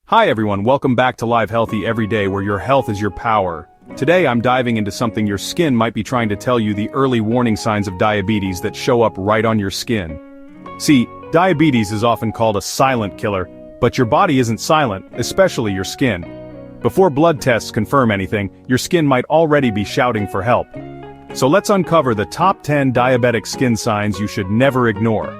Hi everyone, welcome back to Live Healthy Every Day where your health is your power. Today I'm diving into something your skin might be trying to tell you, the early warning signs of diabetes that show up right on your skin. See, diabetes is often called a silent killer, but your body isn't silent, especially your skin. Before blood tests confirm anything, your skin might already be shouting for help. So let's uncover the top 10 diabetic skin signs you should never ignore.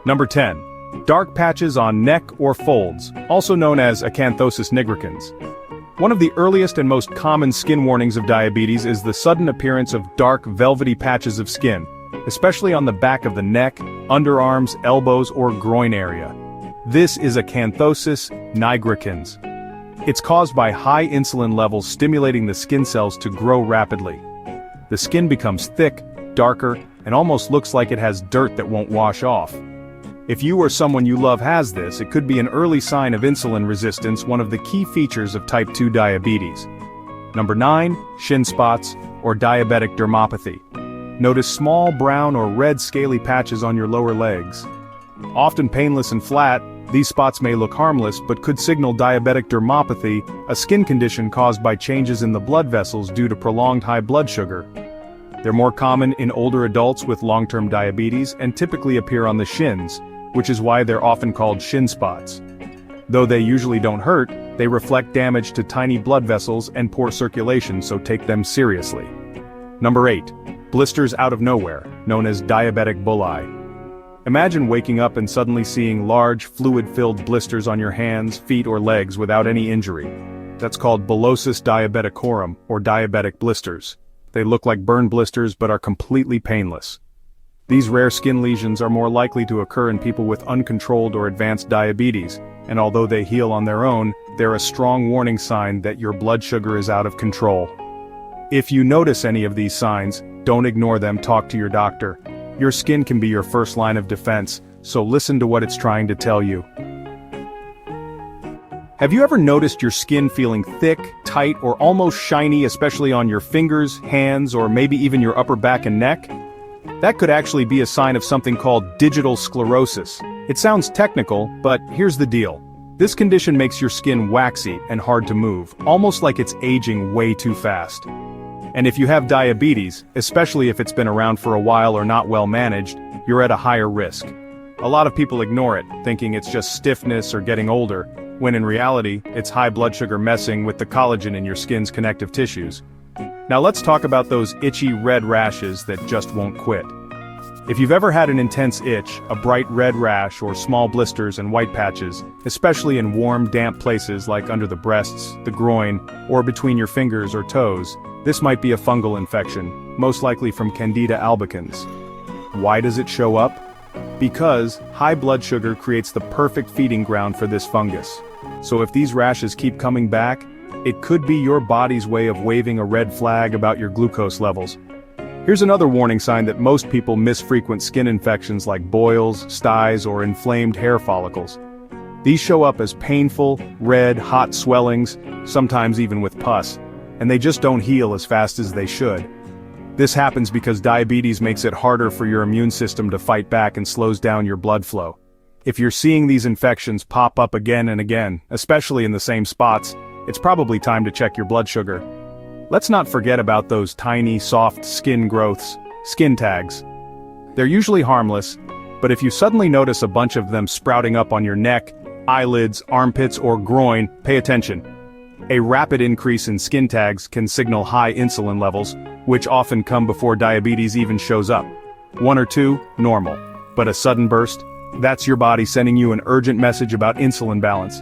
Number 10. Dark patches on neck or folds, also known as acanthosis nigricans. One of the earliest and most common skin warnings of diabetes is the sudden appearance of dark, velvety patches of skin, especially on the back of the neck, underarms, elbows, or groin area. This is acanthosis nigricans. It's caused by high insulin levels stimulating the skin cells to grow rapidly. The skin becomes thick, darker, and almost looks like it has dirt that won't wash off. If you or someone you love has this, it could be an early sign of insulin resistance, one of the key features of type 2 diabetes. Number 9. Shin spots, or diabetic dermopathy. Notice small brown or red scaly patches on your lower legs. Often painless and flat, these spots may look harmless but could signal diabetic dermopathy, a skin condition caused by changes in the blood vessels due to prolonged high blood sugar. They're more common in older adults with long-term diabetes and typically appear on the shins, which is why they're often called shin spots. Though they usually don't hurt, they reflect damage to tiny blood vessels and poor circulation, so take them seriously. Number 8. Blisters out of nowhere, known as diabetic bullae. Imagine waking up and suddenly seeing large, fluid-filled blisters on your hands, feet, or legs without any injury. That's called bullosis diabeticorum, or diabetic blisters. They look like burn blisters but are completely painless. These rare skin lesions are more likely to occur in people with uncontrolled or advanced diabetes, and although they heal on their own, they're a strong warning sign that your blood sugar is out of control. If you notice any of these signs, don't ignore them, talk to your doctor. Your skin can be your first line of defense, so listen to what it's trying to tell you. Have you ever noticed your skin feeling thick, tight, or almost shiny, especially on your fingers, hands, or maybe even your upper back and neck? That could actually be a sign of something called digital sclerosis. It sounds technical, but here's the deal. This condition makes your skin waxy and hard to move, almost like it's aging way too fast. And if you have diabetes, especially if it's been around for a while or not well managed, you're at a higher risk. A lot of people ignore it, thinking it's just stiffness or getting older, when in reality, it's high blood sugar messing with the collagen in your skin's connective tissues. Now let's talk about those itchy red rashes that just won't quit. If you've ever had an intense itch, a bright red rash, or small blisters and white patches, especially in warm, damp places like under the breasts, the groin, or between your fingers or toes, this might be a fungal infection, most likely from Candida albicans. Why does it show up? Because high blood sugar creates the perfect feeding ground for this fungus. So if these rashes keep coming back, it could be your body's way of waving a red flag about your glucose levels. Here's another warning sign that most people miss: frequent skin infections like boils, styes, or inflamed hair follicles. These show up as painful, red, hot swellings, sometimes even with pus, and they just don't heal as fast as they should. This happens because diabetes makes it harder for your immune system to fight back and slows down your blood flow. If you're seeing these infections pop up again and again, especially in the same spots, it's probably time to check your blood sugar. Let's not forget about those tiny, soft skin growths, skin tags. They're usually harmless, but if you suddenly notice a bunch of them sprouting up on your neck, eyelids, armpits, or groin, pay attention. A rapid increase in skin tags can signal high insulin levels, which often come before diabetes even shows up. 1 or 2, normal. But a sudden burst? That's your body sending you an urgent message about insulin balance.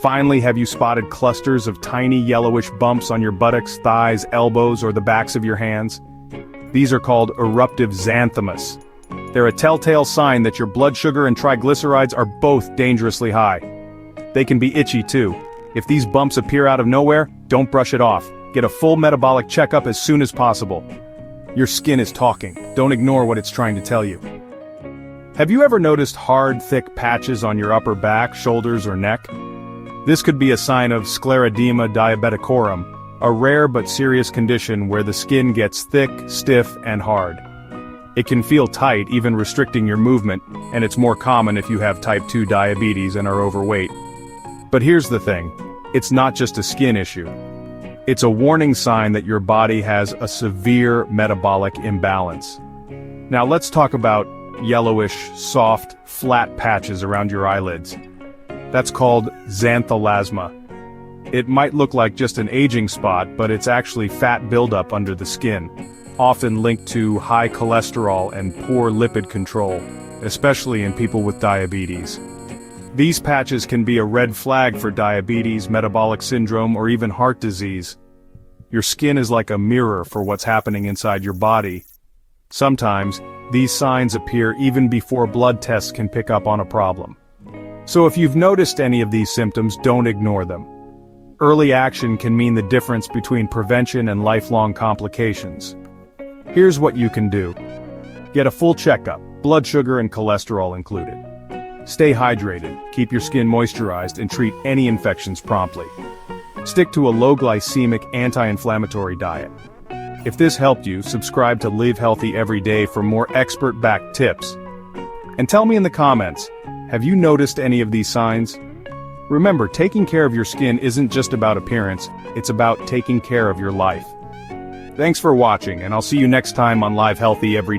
Finally, have you spotted clusters of tiny yellowish bumps on your buttocks, thighs, elbows, or the backs of your hands? These are called eruptive xanthomas. They're a telltale sign that your blood sugar and triglycerides are both dangerously high. They can be itchy too. If these bumps appear out of nowhere, don't brush it off. Get a full metabolic checkup as soon as possible. Your skin is talking. Don't ignore what it's trying to tell you. Have you ever noticed hard, thick patches on your upper back, shoulders, or neck? This could be a sign of scleroderma diabeticorum, a rare but serious condition where the skin gets thick, stiff, and hard. It can feel tight, even restricting your movement, and it's more common if you have type 2 diabetes and are overweight. But here's the thing, it's not just a skin issue. It's a warning sign that your body has a severe metabolic imbalance. Now let's talk about yellowish, soft, flat patches around your eyelids. That's called xanthelasma. It might look like just an aging spot, but it's actually fat buildup under the skin, often linked to high cholesterol and poor lipid control, especially in people with diabetes. These patches can be a red flag for diabetes, metabolic syndrome, or even heart disease. Your skin is like a mirror for what's happening inside your body. Sometimes, these signs appear even before blood tests can pick up on a problem. So if you've noticed any of these symptoms, don't ignore them. Early action can mean the difference between prevention and lifelong complications. Here's what you can do. Get a full checkup, blood sugar and cholesterol included. Stay hydrated, keep your skin moisturized, and treat any infections promptly. Stick to a low-glycemic, anti-inflammatory diet. If this helped you, subscribe to Live Healthy Every Day for more expert-backed tips. And tell me in the comments, have you noticed any of these signs? Remember, taking care of your skin isn't just about appearance, it's about taking care of your life. Thanks for watching, and I'll see you next time on Live Healthy Every Day.